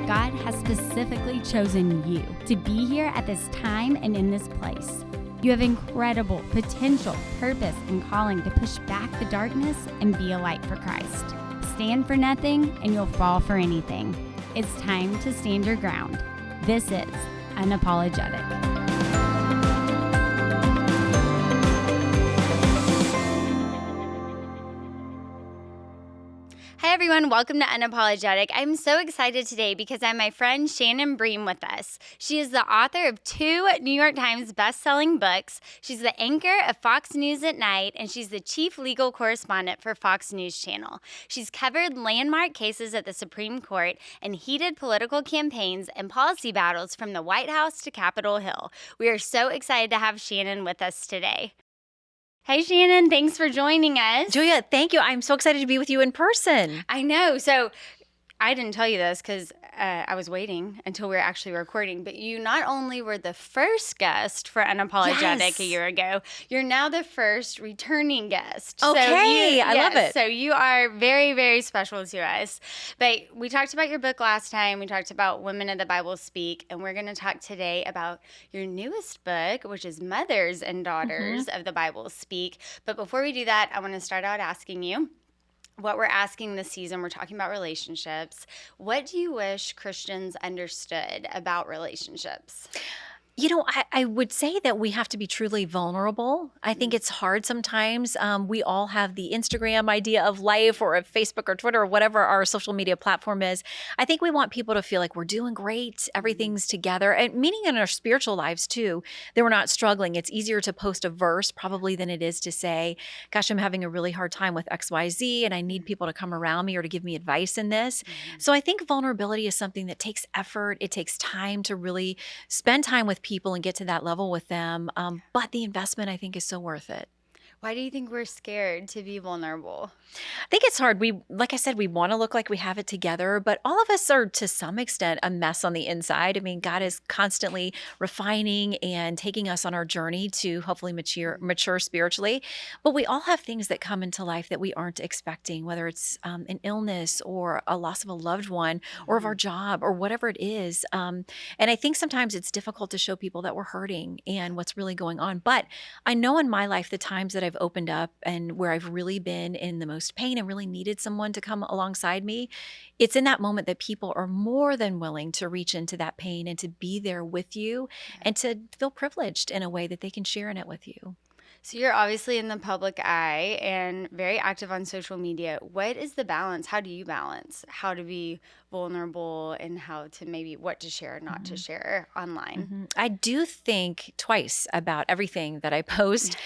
God has specifically chosen you to be here at this time and in this place. You have incredible potential, purpose, and calling to push back the darkness and be a light for Christ. Stand for nothing and you'll fall for anything. It's time to stand your ground. This is Unapologetic. Hi everyone, welcome to Unapologetic. I'm so excited today because I have my friend Shannon Bream with us. She is the author of 2 New York Times best-selling books. She's the anchor of Fox News at night, and she's the chief legal correspondent for Fox News Channel. She's covered landmark cases at the Supreme Court and heated political campaigns and policy battles from the White House to Capitol Hill. We are so excited to have Shannon with us today. Hey, Shannon, thanks for joining us. Julia, thank you. I'm so excited to be with you in person. I know. So I didn't tell you this because I was waiting until we were actually recording, but you not only were the first guest for Unapologetic a year ago, you're now the first returning guest. Okay, I love it. So you are very, very special to us. But we talked about your book last time. We talked about Women of the Bible Speak, and we're going to talk today about your newest book, which is Mothers and Daughters of the Bible Speak. But before we do that, I want to start out asking you, what we're asking this season, we're talking about relationships. What do you wish Christians understood about relationships? You know, I would say that we have to be truly vulnerable. I think it's hard sometimes. We all have the Instagram idea of life or of Facebook or Twitter or whatever our social media platform is. I think we want people to feel like we're doing great, everything's together, and meaning in our spiritual lives too, that we're not struggling. It's easier to post a verse probably than it is to say, gosh, I'm having a really hard time with XYZ and I need people to come around me or to give me advice in this. So I think vulnerability is something that takes effort. It takes time to really spend time with people and get to that level with them. But the investment, I think, is so worth it. Why do you think we're scared to be vulnerable? I think it's hard. Like I said, we want to look like we have it together, but all of us are to some extent a mess on the inside. I mean, God is constantly refining and taking us on our journey to hopefully mature spiritually. But we all have things that come into life that we aren't expecting, whether it's an illness or a loss of a loved one or of our job or whatever it is. And I think sometimes it's difficult to show people that we're hurting and what's really going on. But I know in my life, the times that I've opened up and where I've really been in the most pain and really needed someone to come alongside me, it's in that moment that people are more than willing to reach into that pain and to be there with you and to feel privileged in a way that they can share in it with you. So you're obviously in the public eye and very active on social media. What is the balance? How do you balance how to be vulnerable and how to maybe what to share and not to share online? I do think twice about everything that I post.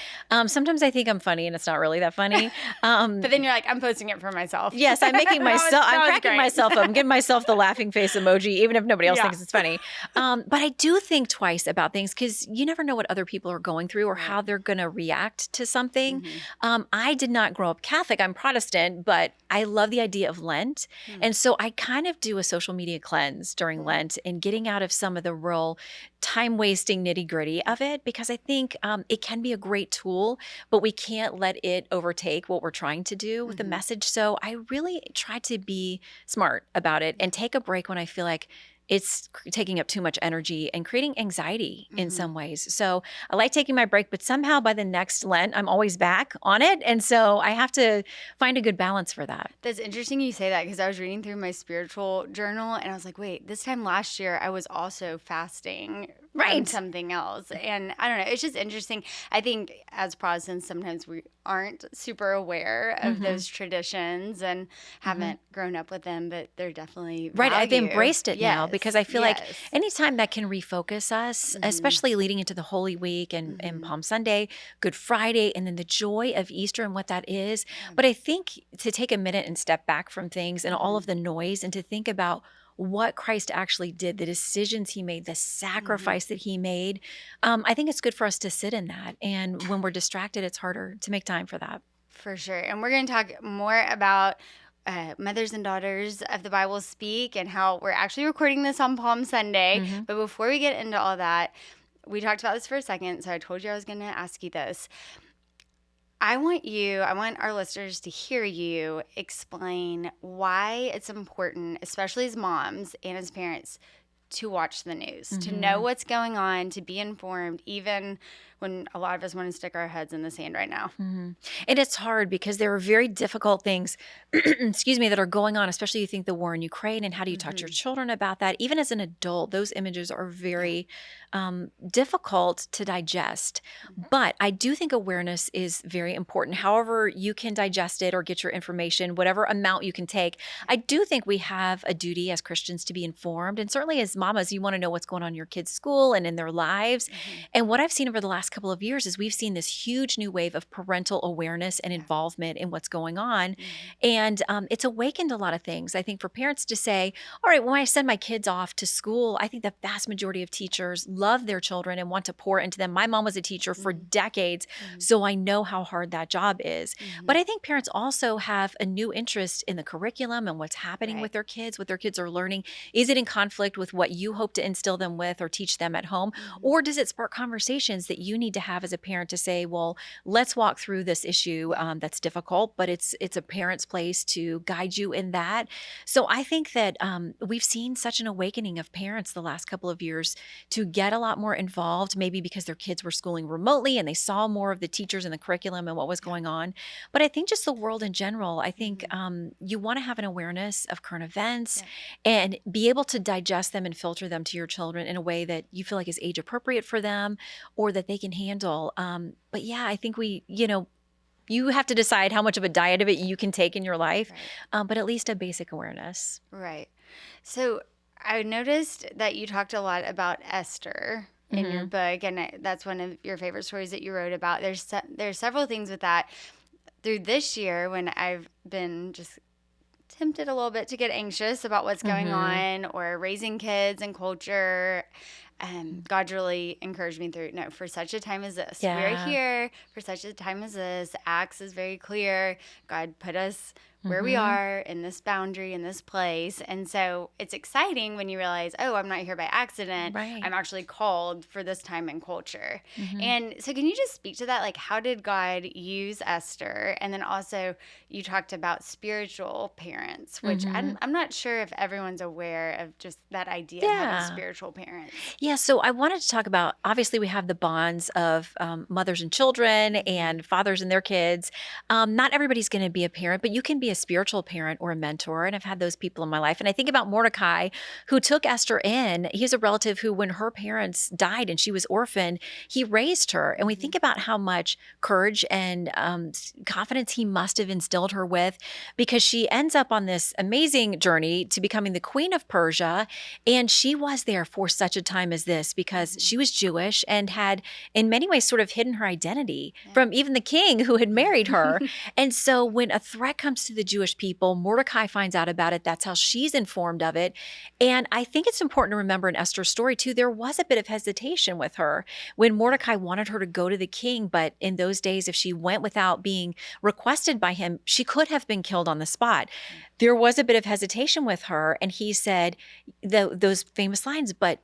Sometimes I think I'm funny and it's not really that funny. But then you're like, I'm posting it for myself. Yes, I'm making myself, I'm cracking myself up. I'm giving myself the laughing face emoji, even if nobody else thinks it's funny. But I do think twice about things because you never know what other people are going through or how they're going to react to something. I did not grow up Catholic. I'm Protestant, but I love the idea of Lent. And so I kind of do a social media cleanse during Lent and getting out of some of the real time-wasting nitty-gritty of it because I think it can be a great tool, but we can't let it overtake what we're trying to do with the message. So I really try to be smart about it and take a break when I feel like it's taking up too much energy and creating anxiety in some ways. So I like taking my break, but somehow by the next Lent, I'm always back on it. And so I have to find a good balance for that. That's interesting you say that because I was reading through my spiritual journal and I was like, wait, this time last year, I was also fasting from something else. And I don't know, it's just interesting. I think as Protestants, sometimes we aren't super aware of those traditions and haven't grown up with them, but they're definitely right. I've embraced it now because I feel like anytime that can refocus us, especially leading into the Holy Week and Palm Sunday, Good Friday, and then the joy of Easter and what that is. But I think to take a minute and step back from things and all of the noise and to think about what Christ actually did, the decisions he made, the sacrifice that he made. I think it's good for us to sit in that. And when we're distracted, it's harder to make time for that. For sure. And we're going to talk more about Mothers and Daughters of the Bible Speak and how we're actually recording this on Palm Sunday. But before we get into all that, we talked about this for a second. So I told you I was going to ask you this. I want our listeners to hear you explain why it's important, especially as moms and as parents, to watch the news, to know what's going on, to be informed, even when a lot of us want to stick our heads in the sand right now. And it's hard because there are very difficult things, excuse me, that are going on, especially you think the war in Ukraine, and how do you talk to your children about that? Even as an adult, those images are very difficult to digest. But I do think awareness is very important. However you can digest it or get your information, whatever amount you can take, I do think we have a duty as Christians to be informed. And certainly as mamas, you want to know what's going on in your kids' school and in their lives. And what I've seen over the last couple of years is we've seen this huge new wave of parental awareness and involvement in what's going on. And it's awakened a lot of things. I think for parents to say, all right, when I send my kids off to school, I think the vast majority of teachers love their children and want to pour into them. My mom was a teacher for decades, so I know how hard that job is. But I think parents also have a new interest in the curriculum and what's happening with their kids, what their kids are learning. Is it in conflict with what you hope to instill them with or teach them at home? Or does it spark conversations that you need to have as a parent to say, well, let's walk through this issue that's difficult, but it's a parent's place to guide you in that. So I think that we've seen such an awakening of parents the last couple of years to get a lot more involved, maybe because their kids were schooling remotely and they saw more of the teachers and the curriculum and what was going on. But I think just the world in general, I think you want to have an awareness of current events and be able to digest them and filter them to your children in a way that you feel like is age appropriate for them or that they can handle. But yeah, I think you have to decide how much of a diet of it you can take in your life, but at least a basic awareness. Right. So I noticed that you talked a lot about Esther in your book, and that's one of your favorite stories that you wrote about. There's several things with that. Through this year, when I've been just tempted a little bit to get anxious about what's going on or raising kids and culture, God really encouraged me through, no, for such a time as this. Yeah. We're here for such a time as this. Acts is very clear. God put us where we are in this boundary, in this place. And so it's exciting when you realize, oh, I'm not here by accident. Right. I'm actually called for this time and culture. And so can you just speak to that? Like, how did God use Esther? And then also you talked about spiritual parents, which I'm not sure if everyone's aware of just that idea of having spiritual parents. Yeah, so I wanted to talk about, obviously we have the bonds of mothers and children and fathers and their kids. Not everybody's going to be a parent, but you can be a spiritual parent or a mentor. And I've had those people in my life. And I think about Mordecai, who took Esther in. He's a relative who, when her parents died and she was orphaned, he raised her. And we think about how much courage and confidence he must have instilled her with, because she ends up on this amazing journey to becoming the queen of Persia. And she was there for such a time as this because she was Jewish and had in many ways sort of hidden her identity from even the king who had married her. And so when a threat comes to the Jewish people, Mordecai finds out about it. That's how she's informed of it. And I think it's important to remember in Esther's story too, there was a bit of hesitation with her when Mordecai wanted her to go to the king. But in those days, if she went without being requested by him, she could have been killed on the spot. There was a bit of hesitation with her. And he said those famous lines, but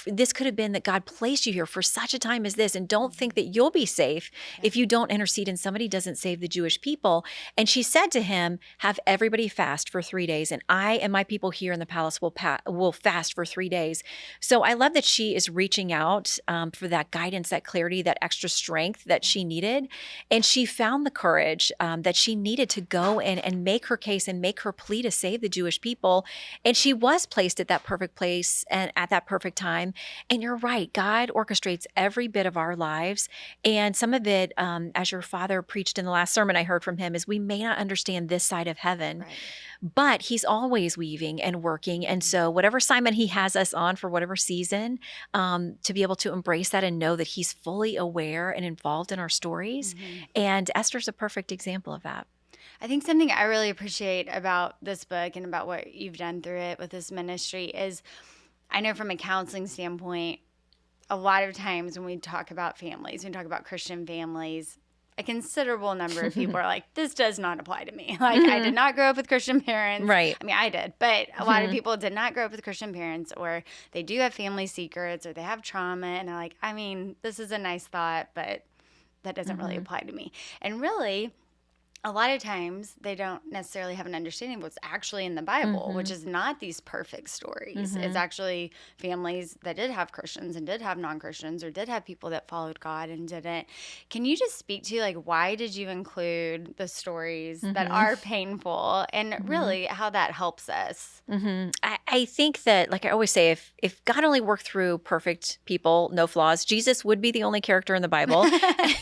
this could have been that God placed you here for such a time as this, and don't think that you'll be safe if you don't intercede and somebody doesn't save the Jewish people. And she said to him, have everybody fast for 3 days, and I and my people here in the palace will fast for 3 days. So I love that she is reaching out for that guidance, that clarity, that extra strength that she needed. And she found the courage that she needed to go and make her case and make her plea to save the Jewish people. And she was placed at that perfect place and at that perfect time. And you're right, God orchestrates every bit of our lives. And some of it, as your father preached in the last sermon I heard from him, is we may not understand this side of heaven, but he's always weaving and working. And so whatever assignment he has us on for whatever season, to be able to embrace that and know that he's fully aware and involved in our stories. And Esther's a perfect example of that. I think something I really appreciate about this book and about what you've done through it with this ministry is, I know from a counseling standpoint, a lot of times when we talk about families, when we talk about Christian families, a considerable number of people are like, this does not apply to me. Like, I did not grow up with Christian parents. Right. I mean, I did, but a lot of people did not grow up with Christian parents, or they do have family secrets, or they have trauma. And they're like, I mean, this is a nice thought, but that doesn't really apply to me. And really, a lot of times they don't necessarily have an understanding of what's actually in the Bible, which is not these perfect stories. It's actually families that did have Christians and did have non-Christians, or did have people that followed God and didn't. Can you just speak to like, why did you include the stories that are painful, and really how that helps us? I think that, like I always say, if God only worked through perfect people, no flaws, Jesus would be the only character in the Bible.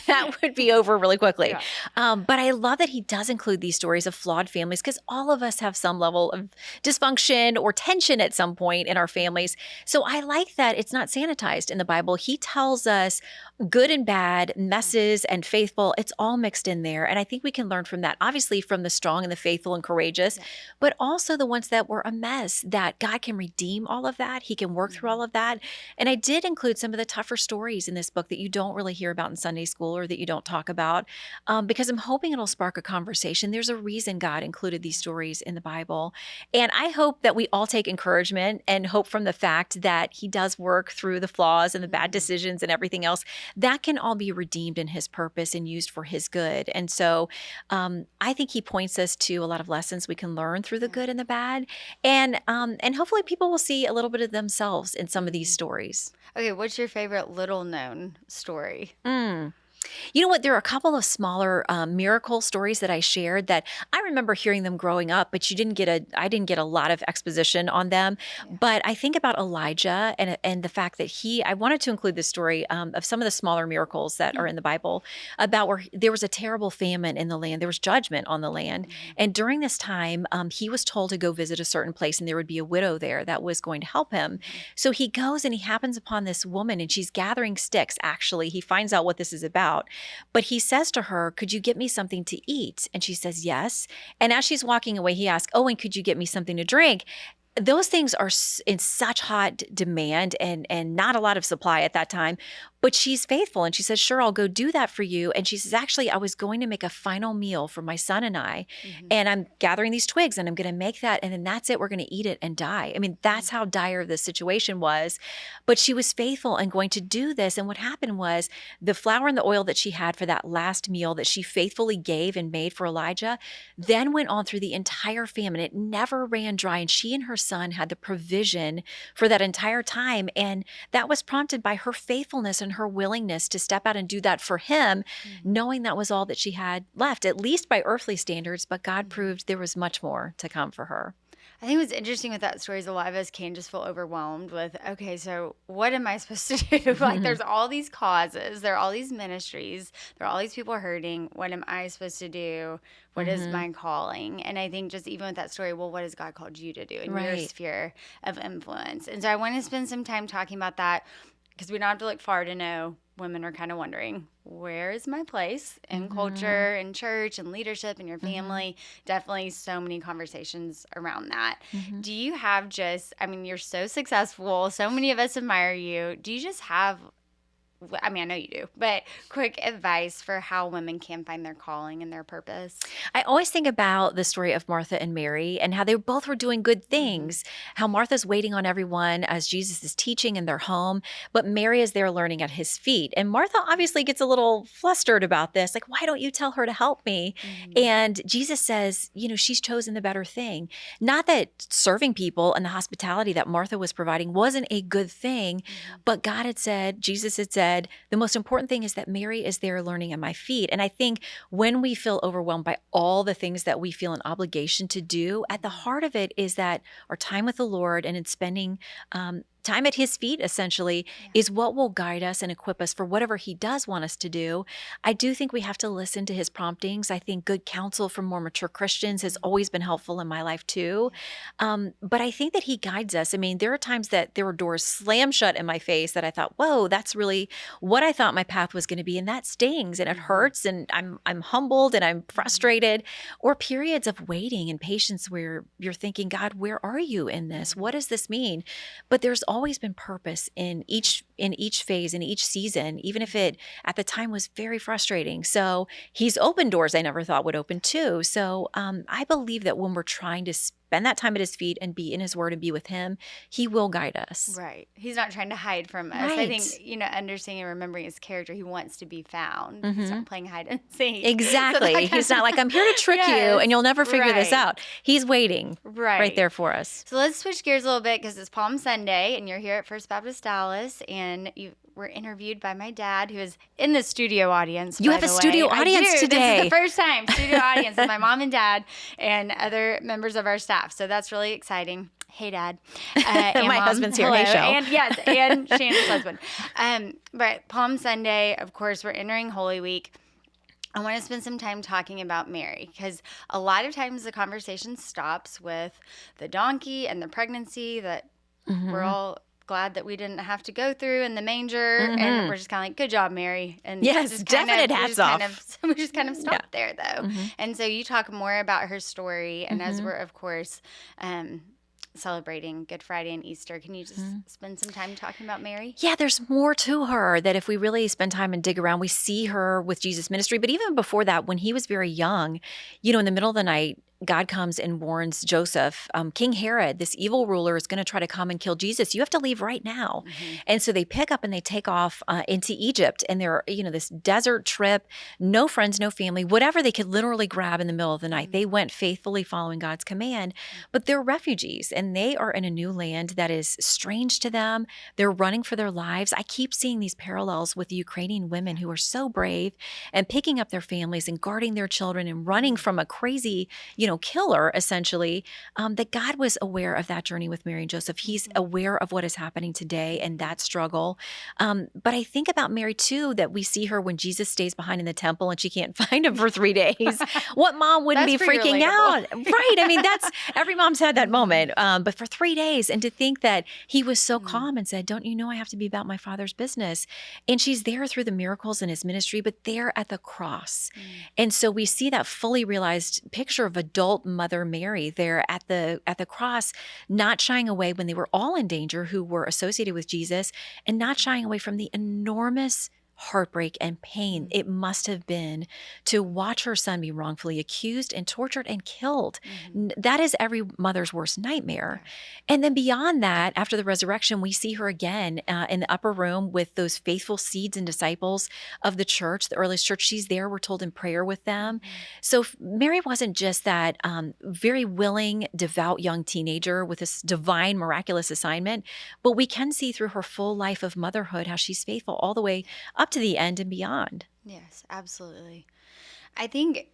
That would be over really quickly. But I love that he does include these stories of flawed families, because all of us have some level of dysfunction or tension at some point in our families. So I like that it's not sanitized in the Bible. He tells us good and bad, messes and faithful, it's all mixed in there. And I think we can learn from that, obviously from the strong and the faithful and courageous, but also the ones that were a mess, that God can redeem all of that. He can work through all of that. And I did include some of the tougher stories in this book that you don't really hear about in Sunday school, or that you don't talk about, because I'm hoping it'll spark a conversation. There's a reason God included these stories in the Bible. And I hope that we all take encouragement and hope from the fact that he does work through the flaws and the bad decisions and everything else. That can all be redeemed in his purpose and used for his good. And so I think he points us to a lot of lessons we can learn through the good and the bad. And hopefully people will see a little bit of themselves in some of these stories. Okay, what's your favorite little known story? You know what? There are a couple of smaller miracle stories that I shared that I remember hearing them growing up, but I didn't get a lot of exposition on them. But I think about Elijah and the fact that I wanted to include this story of some of the smaller miracles that are in the Bible, about where there was a terrible famine in the land. There was judgment on the land. And during this time, he was told to go visit a certain place, and there would be a widow there that was going to help him. So he goes and he happens upon this woman, and she's gathering sticks, actually. He finds out what this is about. But he says to her, "Could you get me something to eat?" And she says, "Yes." And as she's walking away, he asks, "Oh, and could you get me something to drink?" Those things are in such hot demand and not a lot of supply at that time. But she's faithful, and she says, "Sure, I'll go do that for you." And she says, "Actually, I was going to make a final meal for my son and I, and I'm gathering these twigs, and I'm going to make that, and then that's it. We're going to eat it and die." I mean, that's how dire the situation was. But she was faithful and going to do this. And what happened was the flour and the oil that she had for that last meal that she faithfully gave and made for Elijah then went on through the entire famine. It never ran dry, and she and her son had the provision for that entire time. And that was prompted by her faithfulness and her willingness to step out and do that for him, knowing that was all that she had left, at least by earthly standards. But God proved there was much more to come for her. I think what's interesting with that story is a lot of us can just feel overwhelmed with, okay, so what am I supposed to do? Like, there's all these causes, there are all these ministries, there are all these people hurting. What am I supposed to do? What is my calling? And I think just even with that story, well, what has God called you to do in your sphere of influence? And so I want to spend some time talking about that, because we don't have to look far to know women are kind of wondering, where is my place in culture and church and leadership in your family? Definitely so many conversations around that. Do you have you're so successful. So many of us admire you. Do you just have, I mean, I know you do, but quick advice for how women can find their calling and their purpose? I always think about the story of Martha and Mary and how they both were doing good things, how Martha's waiting on everyone as Jesus is teaching in their home, but Mary is there learning at his feet. And Martha obviously gets a little flustered about this, like, why don't you tell her to help me? And Jesus says, she's chosen the better thing. Not that serving people and the hospitality that Martha was providing wasn't a good thing, but God had said, Jesus had said, the most important thing is that Mary is there learning at my feet. And I think when we feel overwhelmed by all the things that we feel an obligation to do, at the heart of it is that our time with the Lord and in spending time at his feet, essentially, is what will guide us and equip us for whatever he does want us to do. I do think we have to listen to his promptings. I think good counsel from more mature Christians has always been helpful in my life too. But I think that he guides us. I mean, there are times that there were doors slammed shut in my face that I thought, whoa, that's really what I thought my path was going to be. And that stings and it hurts. And I'm humbled and I'm frustrated. Or periods of waiting and patience where you're thinking, God, where are you in this? What does this mean? But there's always been purpose in each phase, in each season, even if it at the time was very frustrating. So he's opened doors I never thought would open too. So I believe that when we're trying to spend that time at his feet and be in his word and be with him, he will guide us. Right. He's not trying to hide from us. Right. I think, understanding and remembering his character, he wants to be found. He's not playing hide and seek. Exactly. So he's not like, I'm here to trick you and you'll never figure this out. He's waiting right there for us. So let's switch gears a little bit because it's Palm Sunday and you're here at First Baptist Dallas and you were interviewed by my dad, who is in the studio audience. You have a studio audience today. This is the first time studio audience with my mom and dad and other members of our staff. So that's really exciting. Hey, Dad. And my Mom, husband's here. hello. Hey, Shell. And yes, and Shannon's husband. But Palm Sunday, of course, we're entering Holy Week. I want to spend some time talking about Mary because a lot of times the conversation stops with the donkey and the pregnancy that we're all glad that we didn't have to go through in the manger, and we're just kind of like, good job, Mary. And yes, definite hats off. We just kind of stopped there, though. And so you talk more about her story, and as we're, of course, celebrating Good Friday and Easter, can you just spend some time talking about Mary? Yeah, there's more to her that if we really spend time and dig around, we see her with Jesus' ministry. But even before that, when he was very young, in the middle of the night, God comes and warns Joseph, King Herod, this evil ruler, is going to try to come and kill Jesus. You have to leave right now. And so they pick up and they take off into Egypt. And they're, this desert trip, no friends, no family, whatever they could literally grab in the middle of the night. They went faithfully following God's command. But they're refugees and they are in a new land that is strange to them. They're running for their lives. I keep seeing these parallels with the Ukrainian women who are so brave and picking up their families and guarding their children and running from a crazy, killer, essentially, that God was aware of that journey with Mary and Joseph. He's aware of what is happening today and that struggle. But I think about Mary, too, that we see her when Jesus stays behind in the temple and she can't find him for 3 days. What mom wouldn't be freaking out? Right. I mean, every mom's had that moment. But for 3 days, and to think that he was so calm and said, don't you know I have to be about my Father's business? And she's there through the miracles in his ministry, but there at the cross. And so we see that fully realized picture of adult Mother Mary there at the cross, not shying away when they were all in danger who were associated with Jesus, and not shying away from the enormous heartbreak and pain it must have been to watch her son be wrongfully accused and tortured and killed. That is every mother's worst nightmare. And then beyond that, after the resurrection, we see her again in the upper room with those faithful seeds and disciples of the church, the earliest church. She's there, we're told, in prayer with them. So Mary wasn't just that very willing, devout young teenager with this divine, miraculous assignment, but we can see through her full life of motherhood how she's faithful all the way up to the end and beyond. Yes, absolutely. I think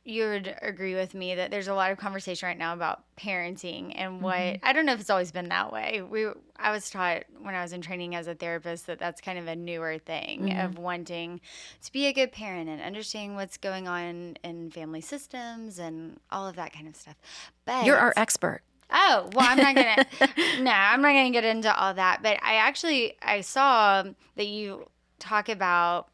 you would agree with me that there's a lot of conversation right now about parenting and what, I don't know if it's always been that way. I was taught when I was in training as a therapist that that's kind of a newer thing of wanting to be a good parent and understanding what's going on in family systems and all of that kind of stuff. But you're our expert. Oh, well, I'm not going to get into all that. But I saw that you talk about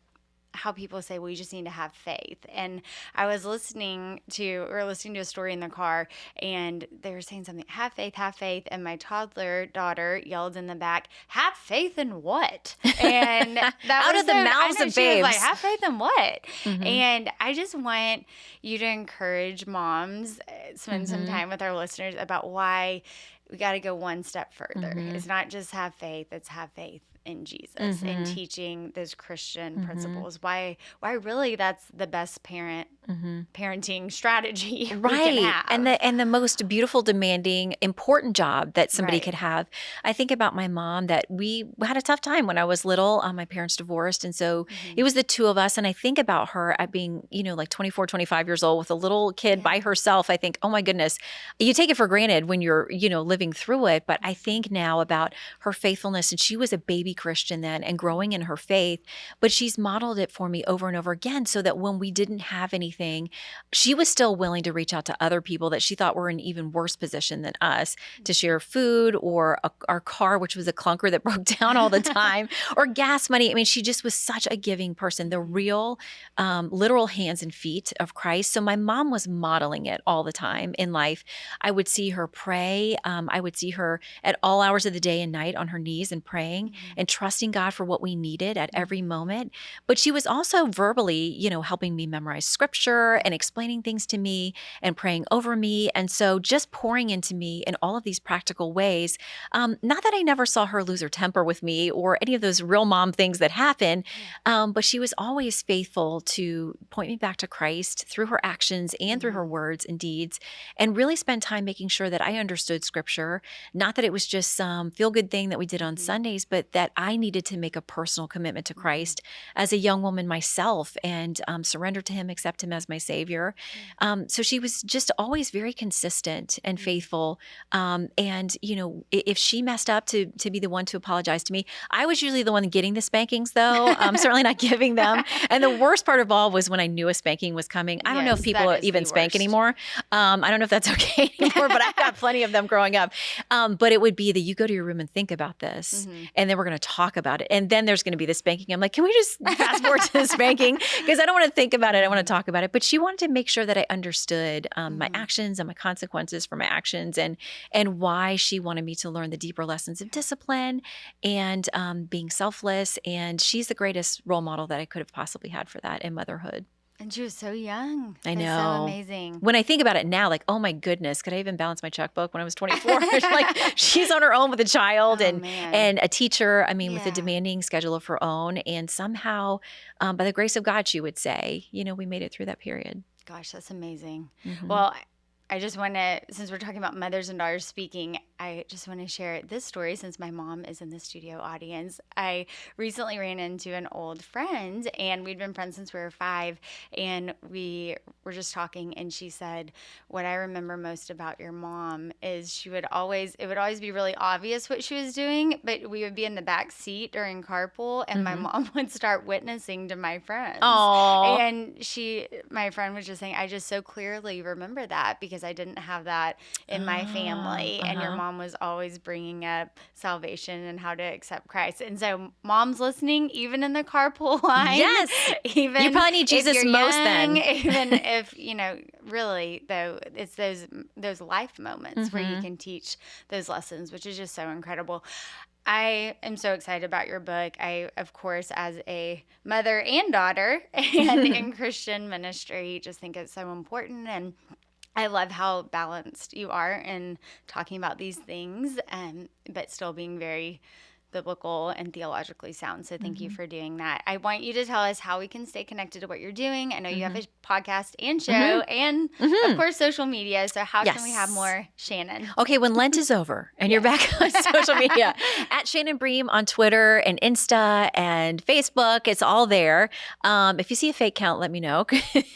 how people say, well, you just need to have faith. And I was listening to a story in the car, and they were saying something, have faith. And my toddler daughter yelled in the back, have faith in what? And that out of the mouths of babes. She was like, have faith in what? And I just want you to encourage moms, spend some time with our listeners about why we got to go one step further. It's not just have faith, it's have faith in Jesus and teaching those Christian principles. Why really that's the best parenting strategy we can have. And the most beautiful, demanding, important job that somebody could have. I think about my mom that we had a tough time when I was little. My parents divorced, and so it was the two of us. And I think about her at being, like 24, 25 years old with a little kid by herself. I think, oh my goodness, you take it for granted when you're, living through it. But I think now about her faithfulness, and she was a baby Christian then and growing in her faith, but she's modeled it for me over and over again, so that when we didn't have anything, she was still willing to reach out to other people that she thought were in even worse position than us to share food or our car, which was a clunker that broke down all the time, or gas money. I mean, she just was such a giving person, the real literal hands and feet of Christ. So my mom was modeling it all the time in life. I would see her pray I would see her at all hours of the day and night on her knees and praying and trusting God for what we needed at every moment. But she was also verbally, helping me memorize scripture and explaining things to me and praying over me. And so just pouring into me in all of these practical ways. Not that I never saw her lose her temper with me or any of those real mom things that happen, but she was always faithful to point me back to Christ through her actions and through her words and deeds, and really spend time making sure that I understood scripture. Not that it was just some feel-good thing that we did on Sundays, but that I needed to make a personal commitment to Christ as a young woman myself and surrender to him, accept him as my savior. So she was just always very consistent and faithful. And, if she messed up to be the one to apologize to me, I was usually the one getting the spankings, though. Certainly not giving them. And the worst part of all was when I knew a spanking was coming. I don't know if people even spank anymore. I don't know if that's okay anymore, but I got plenty of them growing up. But it would be that you go to your room and think about this, and then we're going to talk about it. And then there's going to be the spanking. I'm like, can we just fast forward to the spanking? Because I don't want to think about it. I want to talk about it. But she wanted to make sure that I understood my actions and my consequences for my actions, and why she wanted me to learn the deeper lessons of discipline and being selfless. And she's the greatest role model that I could have possibly had for that in motherhood. And she was so young. I know. That's so amazing. When I think about it now, like, oh my goodness, could I even balance my checkbook when I was 24? Like, she's on her own with a child and a teacher, with a demanding schedule of her own. And somehow, by the grace of God, she would say, we made it through that period. Gosh, that's amazing. Well, I just want to, since we're talking about mothers and daughters speaking, I just want to share this story since my mom is in the studio audience. I recently ran into an old friend, and we'd been friends since we were 5, and we were just talking, and she said, what I remember most about your mom is it would always be really obvious what she was doing, but we would be in the back seat during carpool, and my mom would start witnessing to my friends. Aww. And my friend was just saying, I just so clearly remember that because I didn't have that in my family. And your mom was always bringing up salvation and how to accept Christ. And so moms listening, even in the carpool line. Yes. Even you probably need Jesus most then. Even if, really though, it's those life moments where you can teach those lessons, which is just so incredible. I am so excited about your book. I, of course, as a mother and daughter and in Christian ministry, just think it's so important. And I love how balanced you are in talking about these things, but still being very biblical and theologically sound. So thank you for doing that. I want you to tell us how we can stay connected to what you're doing. I know you have a podcast and show and, of course, social media. So how can we have more Shannon? Okay, when Lent is over and you're back on social media, at Shannon Bream on Twitter and Insta and Facebook, it's all there. If you see a fake count, let me know.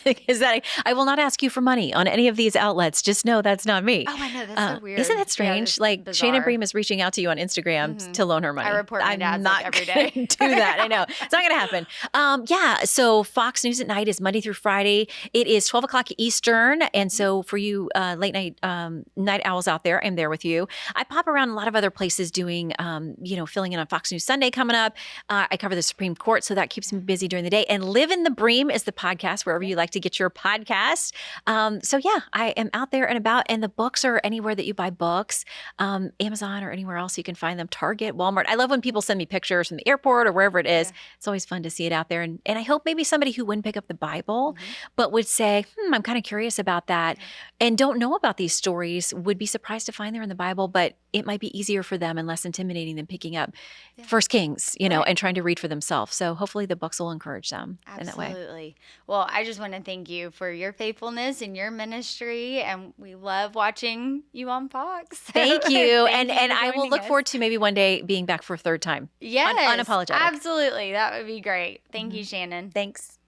Because I will not ask you for money on any of these outlets. Just know that's not me. Oh, I know. That's so weird. Isn't that strange? Yeah, like bizarre. Shannon Bream is reaching out to you on Instagram to loan her money. I report my dad's not every day. Do that. I know. It's not going to happen. So Fox News at Night is Monday through Friday. It is 12 o'clock Eastern. And so for you late night night owls out there, I'm there with you. I pop around a lot of other places doing, filling in on Fox News Sunday coming up. I cover the Supreme Court, so that keeps me busy during the day. And Live in the Bream is the podcast, wherever you like to get your podcast. I am out there and about. And the books are anywhere that you buy books, Amazon or anywhere else you can find them, Target, Walmart. I love when people send me pictures from the airport or wherever it is. Yeah. It's always fun to see it out there. And I hope maybe somebody who wouldn't pick up the Bible, but would say, I'm kind of curious about that and don't know about these stories would be surprised to find they're in the Bible, but it might be easier for them and less intimidating than picking up First Kings, and trying to read for themselves. So hopefully the books will encourage them in that way. Absolutely. Well, I just want to thank you for your faithfulness in your ministry, and we love watching you on Fox. Thank you. and I will look forward to maybe one day being back for a third time. Yes. Unapologetic. Absolutely. That would be great. Thank you, Shannon. Thanks.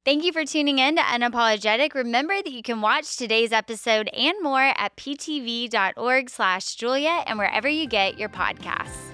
Thank you for tuning in to Unapologetic. Remember that you can watch today's episode and more at ptv.org/Julia and wherever you get your podcasts.